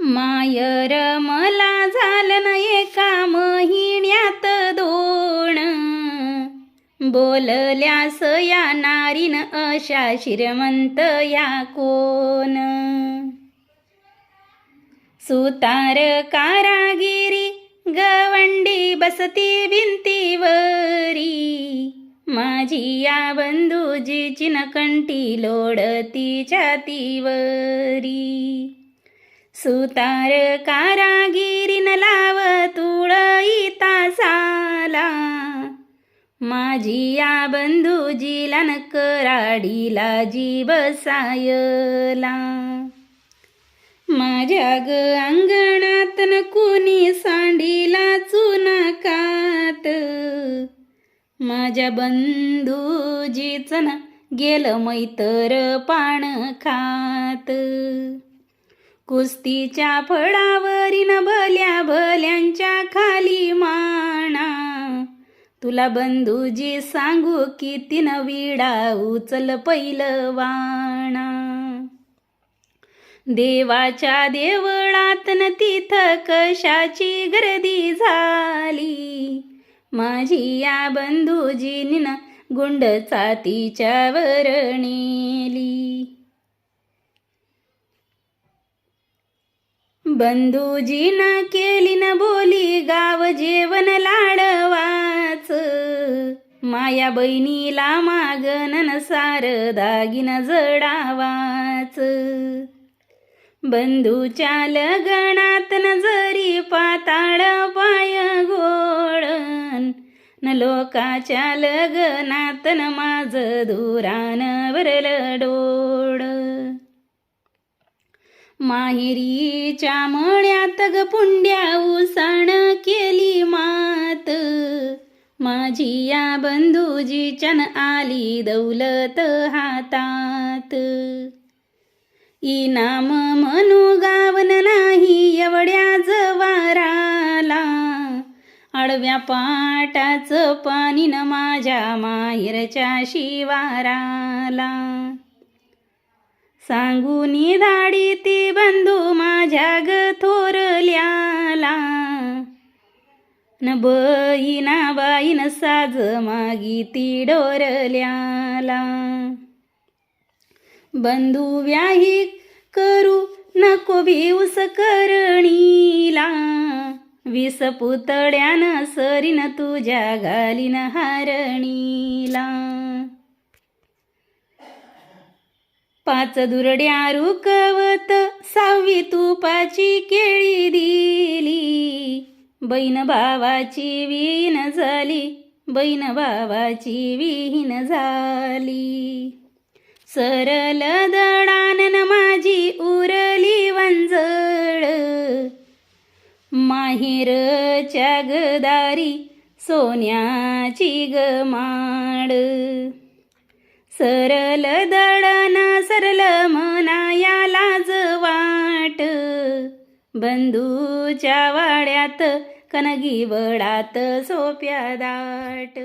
मायर मला झालं न एका महिन्यात दोन, बोलल्यास या नारीन अशा श्रीमंत या कोण. सुतार कारागिरी गवंडी बसती भिंतीवरी, माझी या बंधूजीची नकंठी लोळती छातीवरी. सुतार कारागिरीन लाव तुळई तासाला, माझी या बंधूजीला न कराडीला जी बसायला. माझ्या ग अंगणात न कुणी सांडीला चुनाकात, माझ्या बंधूजीच न गेलं मैतर पान खात. कुस्तीच्या फळावरीन भल्या भल्यांच्या खाली माना, तुला बंधूजी सांगू की तीन विडा उचल पैलवाना. देवाच्या देवळात न तिथं कशाची गर्दी झाली, माझी या बंधूजीनी न गुंड छातीच्यावर नेली. बंधूजीनं केली न बोली गाव जेवण लाडवाच, माया बहिणीला मागन न सार दागिन जडावाच. बंधूच्या लगनात न जरी पाताळ पाय घोळण, न लोकाच्या लगनात न माझ धुरान भरलं डोळ. माहेरीच्या मळ्यात ग पुंड्या उसण केली मात, माझी या बंधूजीच्यान आली दौलत हातात. इनाम म्हणू गावन नाही एवढ्या जवाराला, आडव्या पाटाचं पाणी न माझ्या माहेरच्या शिवाराला. सांगूनी धाडी ती बंधू माझ्या ग थोरल्याला, न बहिणा बाईन साज मागी ती डोरल्याला. बंधू व्याही करू नको भिवस करणीला, विस पुतळ्यान सरीन तुझ्या घालीन हारणीला. पाच दुरड्या रुकवत सहावी तुपाची केळी दिली, बहीण भावाची विहीन झाली, बहीण भावाची विहीन झाली. सरल दडानन माझी उरली वंजळ, माहेरच्या गदारी सोन्याची ग माड. सरल दळण सरल मनाया लाज वाट, बंधूच्या वाड्यात कनगी वडात सोप्या दाट.